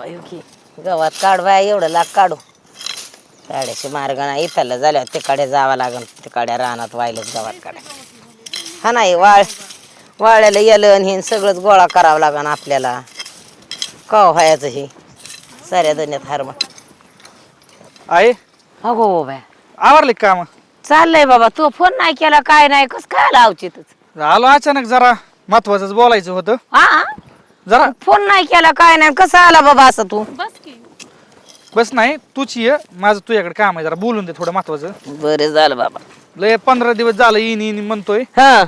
की गवत काढवा एवढं लाग काढू काड्याची मार्ग नाही इथलं झाल्यावर तिकडे जावं लागेल तिकडे रानात वाहिलंच गवत काढा हा नाही वाळ्याला येलं हे सगळंच गोळा करावं लागेल आपल्याला कवा व्हायचं हे साऱ्या दुनियात हार आहे हो हो बाय आवरले काम चाललंय बाबा तू फोन नाही केला काय नाही कस काय लावचितच आलो अचानक जरा महत्वाचंच बोलायचं होतं हा जरा फोन नाही केला काय नाही कसं आला बाबा असं तू बस नाही तूच ये माझं तुझ्याकडे काम आहे जरा बोलून दे थोडं महत्वाचं बरे झालं बाबा लय 15 दिवस झालं येईन म्हणतोय हा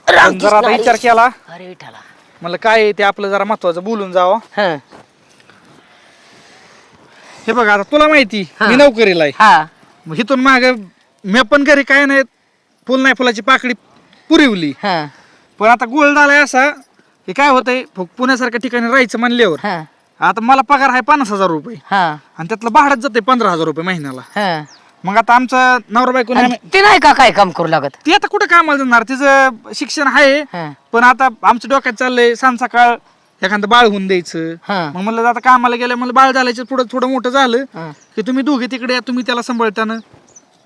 पण जरा आता विचार केला अरे विठाला म्हणलं काय आहे ते आपलं जरा महत्वाचं बोलून जावं हा हे बघ आता तुला माहिती हा. मी नोकरीला आहे हा मग इथून माग मी पण घरी काय नाही फुल नाही फुलाची पाकळी पुरवली हा पण आता गोळ झालाय असा हे काय होतंय पुण्यासारख्या ठिकाणी राहायचं म्हणल्यावर हा आता मला पगार आहे 50,000 रुपये हा आणि त्यातलं भाडंच जाते 15,000 रुपये महिन्याला हा मग आता आमचं नवरा बायको ते नाही का काय काम करू लागत ती आता कुठं कामाला जाणार तिचं शिक्षण आहे हा पण आता आमच्या डोक्यात चाललंय सांज सकाळ एखादं बाळ होऊन द्यायचं हा मग म्हणलं आता कामाला गेलं मला बाळ झाल्याच्या पुढं थोडं मोठं झालं हा. की तुम्ही दोघे तिकडे या तुम्ही त्याला सांभाळताना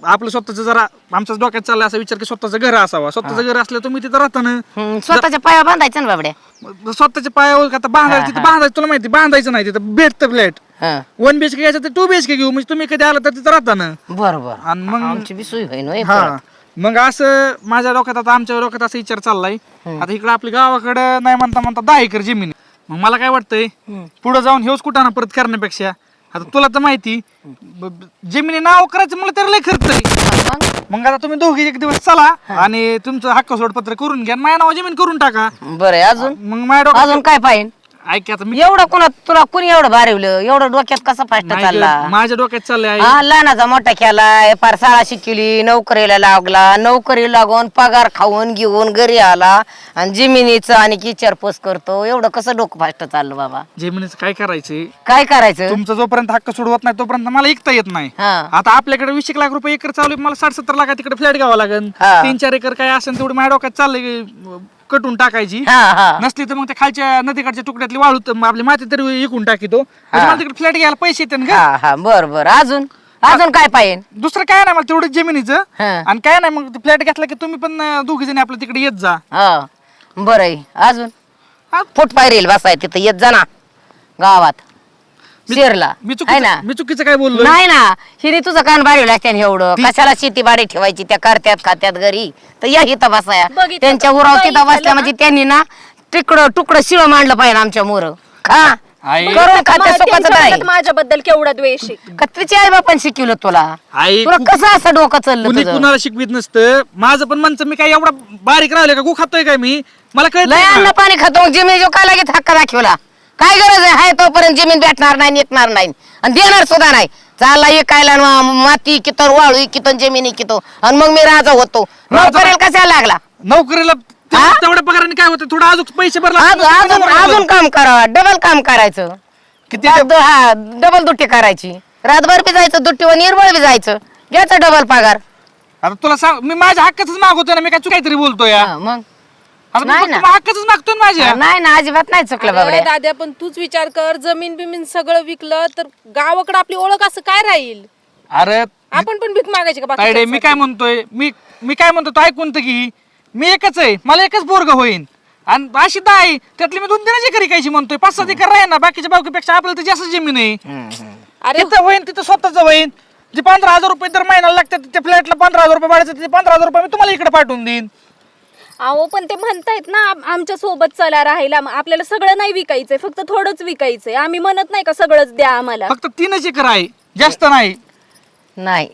आपलं स्वतःचं जरा आमच्याच डोक्यात चाललंय असा विचार की स्वतःचं घर असावा स्वतःचं घर असलं तुम्ही तिथं राहताना स्वतःच्या पाया बांधायचं ना बाबड्या स्वतःच्या पायावर आता बांधायचं तिथं बांधायचं तुला माहिती बांधायचं नाही तिथं भेटतं फ्लॅट हा 1 BHK घ्यायचं तर 2 BHK घेऊ म्हणजे तुम्ही कधी आलं तर तिथं राहताना बरोबर आणि मग आमची बी सोय होईन होय हा मग असं माझ्या डोक्यात आता आमच्या डोक्यात असा विचार चाललाय आता इकडे आपल्या गावाकडं नाही म्हणता म्हणता 10 एकर जमीन आहे. मग मला काय वाटतंय पुढे जाऊन हेच कुठं ना परत करण्यापेक्षा आता तुला तर माहिती जमिनी नाव करायचं मला तर लय खर्च आहे मग आता तुम्ही दोघे एक दिवस चला आणि तुमचं हक्क सोडपत्र करून घ्या आणि माझ्या नाव जमीन करून टाका बरं अजून मग माझ्या डोक्यात अजून काय पाहिजे ऐक आता मी एवढं कोणा तुला कोणी एवढं भारिवलं एवढं डोक्यात कसा फास्ट नाही चालला गं, माझ्या डोक्यात चाललंय हा लहानाचा मोठा केलाय फार शाळा शिकली नोकरीला लागला नोकरी लागून पगार खाऊन घेऊन घरी आला आणि जमिनीचं आणि विचारपूस करतो एवढं कसं डोकं फास्ट चाललं बाबा जमिनीचं काय करायचंय काय करायचं तुमचा जोपर्यंत हक्क सोडवत नाही तोपर्यंत मला ऐकता येत नाही हा आता आपल्याकडे 20 लाख रुपये एकर चालू आहे, मला 60-70 लाख तिकडे फ्लॅट घ्यावा लागेल हा. 3-4 एकर काय असेल तेवढं माझ्या डोक्यात चाललंय कटून टाकायची हा हा नसली तर मग त्या खालच्या नदीकडच्या तुकड्यातली वाळू आपली माती तरी विकून टाकीतो म्हणजे मला तिकडे फ्लॅट घ्यायला पैसे येते ना हा हा बर बर अजून अजून काय पाहिजे दुसरं काय नाही मला तेवढं जमिनीचं हा आणि काय नाही मग फ्लॅट घेतला की तुम्ही पण दोघी जणी आपल्या तिकडे येत जा हा बरं आहे अजून हा. फुट पायरील बसाय तिथं येत जा ना गावात शेरला मी आहे ना चुकीचं काय बोललो नाही ना हिने तुझं कान बारीवलं त्याने एवढं कशाला शेती बाडी ठेवायची त्या करत्यात खात्यात घरी तर या इथं बसाया बघितलं त्यांच्या का? उराव बाई तिथं बसल्या झालं म्हणजे त्यांनी ना तुकडं शिळ मांडलं पाहिजे आमच्या मोर खा आई करून खाते मा- सुखाचं त्यांच्या नाही मनात माझ्याबद्दल केवढा द्वेष आहे. कत्रीची आई बापान शिकवलं तुला आई तुला कसं असं डोकं चाललं कुणी तुझं? कुणाला शिकवित नसतं माझं पण म्हणचं मी काय एवढा बारीक राहिले का गु खातोय काय मी मला कळत लय नाही अन्न ना. पाणी खातो मग जमीन जो काय लागेल हक्क दाखवला काय गरज आहे हाय तोपर्यंत जमीन भेटणार नाही निघणार नाही आणि देणार सुद्धा नाही चालला एकायला माती कितो वाळू कितो जमिनी कितो आणि मग मी राजा होतो नोकरीला कशाला लागला नोकरीला हा? तेवढ्या पगाराने काय होतं थोडं अजून पैसे भरला अजून काम करावं डबल काम करायचं किती हा डबल दुट्टी करायची रातभर बी जायचं दुट्टीवर निर्बळ बी जायचं घ्यायचं डबल पगार आता तुला सांग मी माझ्या हक्काच मागवतोय ना मी काय काहीतरी बोलतोय हा, मग आता नाही ना. हक्काच मागतोय ना माझ्या नाही ना अजिबात नाही चुकलं अरे बाबड्या दाद्या पण तूच विचार कर जमीन बिमीन सगळं विकलं तर गावाकडे आपली ओळख असं काय राहील अरे आपण पण भीक मागायची का तायडे मी काय म्हणतोय मी काय म्हणतो तू ऐकून तर की मी एकच आहे मला एकच पोरग होईन आणि अशी आहे त्यातली मी 2-3 एकर इकायची म्हणतोय 5-7 एकर राहील ना बाकीच्या बाकीपेक्षा आपल्याला तर जास्त जमीन आहे अरे तिथं होईन तिथं स्वतःच होईन जे 15,000 रुपये दर महिन्याला लागतात त्या फ्लॅटला 15,000 रुपये भाड्याचं ते 15,000 रुपये मी तुम्हाला इकडे पाठवून देईन अहो पण ते म्हणतायत ना आमच्या सोबत चला राहायला आपल्याला सगळं नाही विकायचंय फक्त थोडंच विकायचंय आम्ही म्हणत नाही का सगळंच द्या आम्हाला फक्त 3 एकर आहे जास्त नाही नाही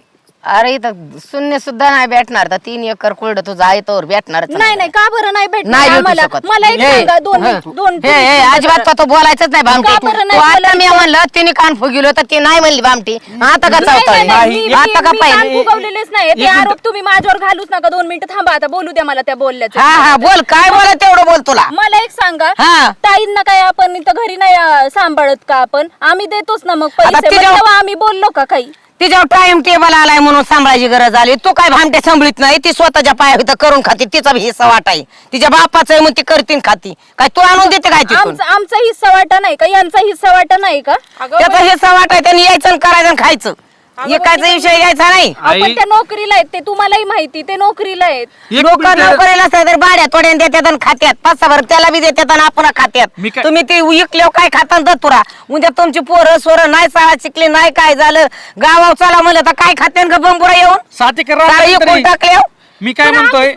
अरे इथं शून्य सुद्धा नाही भेटणार तर 3 एकर कुलड तुझं आहे तर भेटणार नाही नाही का बरं नाही भेटणार नाही भेटू आम्हाला शकत. मला एक हे, सांगा दोन हे, दोन हे, हे, अजिबात तो बोलायचंच नाही भामटी का बरं तू नाही आता मी बोलायचं? म्हणलं तिने कान फुगिलो तर ती नाही म्हणली भामटी आता का चावताय आता का पाहिजे फुगवलेलेच नाही ते आरोप तुम्ही माझ्यावर घालूच नका 2 मिनिटं थांबा आता बोलू द्या मला त्या बोलल्याचं हा हा बोल काय बोला तेवढं बोल तुला मला एक सांगा हा. ताईंना काय आपण इथं घरी नाही सांभाळत का आपण आम्ही देतोच ना मग पैसे आता मग तिच्या- तेव्हा आम्ही बोललो का काही तिच्यावर टाइम टेबल आलाय म्हणून सांभाळायची गरज आली. तू काय भामटे सांभाळीत नाही, ती स्वतःच्या पाया करून खाती, तिचा बी हिस्सा वाटाय. तिच्या बापाचं आहे म्हणून ती करतीन खाती. काय तू आणून देते काय तिथून? आमचा हिस्सा वाटा नाही का, यांचा हिस्सा वाटा नाही का? त्याचा हिस्सा वाटाय, त्यांनी यायचं आणि करायचं आणि खायचं. एकाचा विषय घ्यायचा नाही. आपण त्या नोकरीला आहेत, ते तुम्हालाही माहिती, ते नोकरीला आहेत. लोक नोकरीला असतात तर भाड्या थोड्या देतात आणि खात्यात, 5-6 भर त्याला बी देतात आणि आपण खात्यात. तुम्ही ते विकल्यावर काय खाता दत्तुरा? उद्या तुमची पोरं सोरं नाही शाळा शिकले नाही, काय झालं गावावर चला म्हणलं तर काय खात्यान का बंबुरा येऊन 7 एकर सारं रान विकून तरी. टाकले. मी काय म्हणतोय,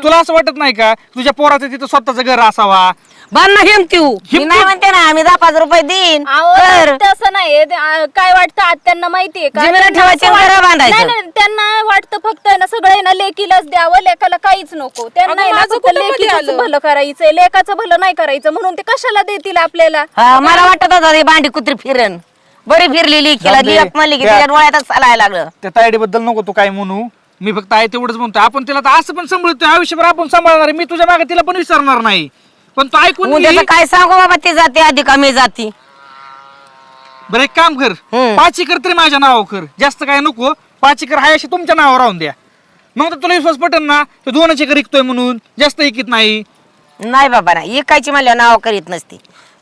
तुला असं वाटत नाही का तुझ्या पोराचं तिथं स्वतःचं घर असावा? बांधणं हिमतीव मी नाही म्हणते ना, आम्ही 10-5 रुपये देईन तर तसं नाही. काय वाटतं आत्यांना माहितीये का? जमिनीला ठेवायची आणि घरं बांधायचं. नाही, त्यांना वाटतं फक्त आहे ना सगळं ना लेकीलाच द्यावं, लेकाला काहीच नको. त्यांना आहे ना फक्त लेकीचं भलं करायचंय, लेकाचं भलं नाही करायचं, म्हणून ते कशाला देतील आपल्याला? हा, मला वाटत होतं ही भांडी कुत्री फिरन बरी फिरलेली केला लेक म्हणली की तिच्या डोळ्यातच चालायला लागलं. त्या तायडी बद्दल नको तू काय म्हणू, मी फक्त आहे तेवढंच म्हणतोय. आपण तिला तर असं पण सांभाळतोय, आयुष्यभर आपण सांभाळणार आहे. मी तुझ्या मागे तिला पण विसरणार नाही, पण तू ऐकून उद्याचं काय सांगू बाबा, ती जाते आधी का मी जाती. बरं एक काम कर, 5 एकर तरी माझ्या नावावर कर, जास्त काय नको. 5 एकर हाय अशी तुमच्या नावावर राहून द्या, मग तर तुला विश्वास पटेल ना. तो 2 एकर विकतोय म्हणून जास्त इकित नाही. नाही बाबा नाही, एकाची म्हणल्या नाव करीत नसती.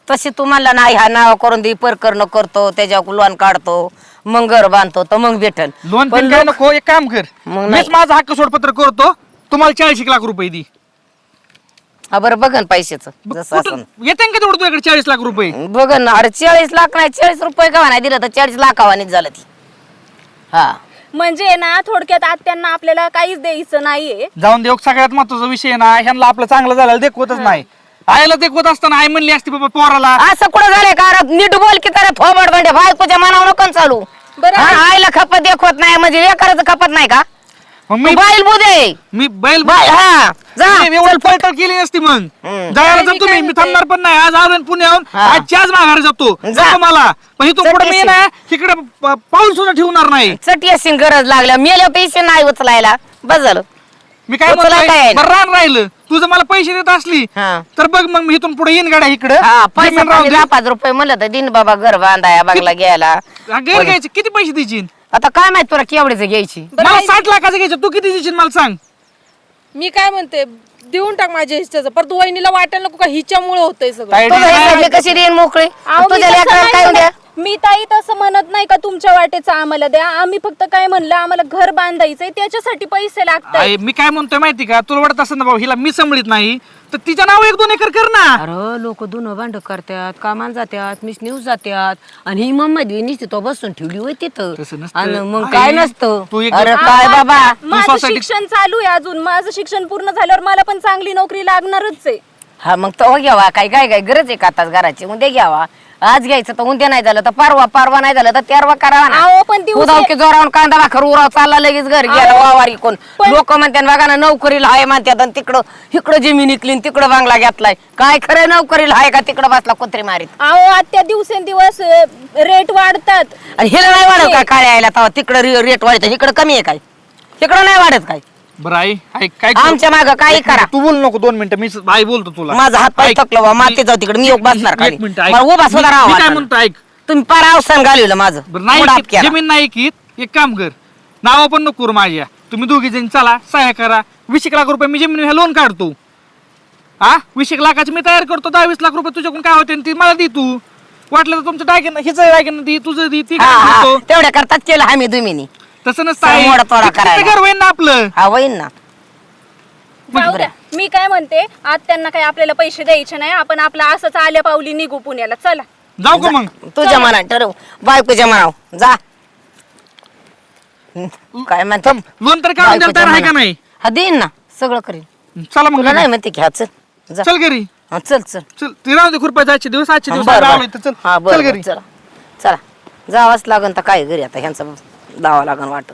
तशी तुम्हाला नाही, हा नाव करून दे, परकरण करतो, त्याच्यावर लोन काढतो, मग घर बांधतो, तर मग भेटल. लोन पण काय नको, एक काम कर, मग मीच माझं हक्क सोडपत्र करतो, तुम्हाला 40 लाख रुपये दे. हा बरं बघन पैशाचं जसं असं येते का तेवढं तुझ्याकडे 40 लाख रुपये? बघन ना. अरे 40 लाख नाही, 40 रुपये का नाही दिलं तर 40 लाखावानीच झालं ती. हा म्हणजे ना थोडक्यात आत्यांना आपल्याला काहीच द्यायचं नाहीये. जाऊन देऊ, सगळ्यात महत्वाचा विषय ना, ह्यांना आपलं चांगलं झालं देखवतच नाही. आईला देखवत असताना आई म्हणली असती बाबा पोराला. असं कुठं झालंय का? अरे नीट बोल की तर थोबड म्हणजे बायकोच्या मनावर नको चालू. बरं आईला खपत देखवत नाही म्हणजे लेकराचं खपत नाही का? मग मी बैल बुदे मी बैल बाय हा जा एवढं पळताळ केली नसती मग. जायला जातो मी थांबणार पण नाही. आज आलो पुण्याहून, आजच्याच माघारी जातो मला. पण इथून पुढे मी ना इकडे पाऊल सुद्धा ठेवणार नाही. चटी अशी गरज लागल्या, मेल्या पैसे नाही उचलायला, बस झालं. मी काय उचला काय म्हणतोय, आहे? बरं रान राहिलं तुझं, मला पैसे देत असली हा. तर बघ मग मी इथून पुढे येईन गाड्या इकडे. हा, पैसा 10-5 रुपये म्हणलं तर दिन बाबा, घर बांधाया बंगला घ्यायला. गैर घ्यायचे किती पैसे द्यायची? आता काय माहित तुला केवढीच घ्यायची? मला 60 लाखाचं घ्यायचं, तू किती द्यायची मला सांग. मी काय म्हणते, देऊन टाक माझ्या हिस्साचं, पर तू वहिनीला वाटायला नको का हिच्यामुळे होतंय सगळं. तायडी तुझ्या हिशोबाने कशी देईन मोकळी? अहो, मी तुझ्या तसं लेकराला नाही काय म्हणत. द्या? मी ताई तसं म्हणत नाही का तुमच्या वाटेचं आम्हाला द्या. आम्ही फक्त काय म्हणलं, आम्हाला घर बांधायचंय, त्याच्यासाठी पैसे लागतात. मी काय म्हणतोय माहिती का, तुला वाटत असं ना बाबा हिला मी सांभाळीत नाही, तर तिच्या नाव 1-2 एकर कर ना. अरे लोक दोन भांड करतात, कामाला जातात, मिस न्यूज जातात, आणि ही मम्मा नुसती तो बसून ठेवली होय तिथं. तसं नसतं. आणि मग आई, काय नसतं. तू एक अरे गोष्ट- काय बाबा, माझं society- शिक्षण चालू आहे अजून. माझं शिक्षण पूर्ण झाल्यावर मला पण चांगली नोकरी लागणारच आहे. हा मग तो घ्यावा. काय काय काय गरज आहे का आता घराची? उद्या घ्यावा. आज घ्यायचं तर उद्या नाही झालं तर परवा नाही झालं तर तेरवा करावा ना. अहो, पण दिवस उदाव की जोरावून कांदा भाकर उराव चालला लगेच घर गेला वावारी कोण. लोक म्हणतात बघा ना, नोकरीला हाय म्हणतात, आणि इकडं जमीन इकली, तिकडं बांगला घेतलाय. काय खरं नोकरीला हाय का? तिकडं बसला कुत्री मारीत. अहो, आत्या दिवसेंदिवस रेट वाढतात. आणि हिला नाही वाढत काय? काय यायला तेव्हा तिकडं रेट वाढत, इकडं कमी आहे काय? इकडं नाही वाढत काय? बरं आई ऐक, काय करू? आमच्या माग काही करा. तू बोल नको 2 मिनिटं, मी आई बोलतो तुला. माझा हात पाय ऐक, थकलं बा, माती जाऊ तिकडे, मी योग बसणार खाली. एक मिनिट ऐक. मला उभा सुद्धा मी काय राहा. म्हणतो ऐक, तुम्ही पार अवसान घालवलं माझं. बरं नाही मुडाप ऐकीत, केला. जमीन नाही ऐकीत, एक काम कर, नाव पण नको करू माझ्या. तुम्ही 2घी जण चला, सहाय्य करा. 20 लाख रुपये मी जमीन लोन काढतो. 20 लाखाची मी तयार करतो. 10-20 लाख रुपये तुझ्याकडून काय होते ती मला दे तू. वाटलं तर तुमचं टाकेन, हिचं टाकेन दी, तुझं दी, ती हा, हा, करतो. तेवढ्या करतात केलं आम्ही तुम्ही. तसं नसतं आई. समोर तोडा किती करायला. घर होईन ना आपलं. हा होईन ना. जाऊ द्या. मी काय म्हणते, आत्यांना काय आपल्याला पैसे द्यायचे नाही. आपण आपला असंच आल्या पावली निघू पुण्याला. चला जाऊ का मग? तुझ्या मनात ठरव, बायकोच्या मनाव जा. काय म्हणते? लोन तर काढून द्यायला तयार आहे का नाही? हा देईन ना, सगळं करीन. चला मग तुला नाही म्हणते की हा चल जा. चल घरी. हा, चल चल. चल ती राहू दे खुरपायचे आजचे दिवस. आजचे दिवस बरं, राहिलोय बरं. तर चल. हा चल बरं घरी. चला चला, जावंच लागन तर काय घरी आता ह्यांचं दावा लागन वाटत.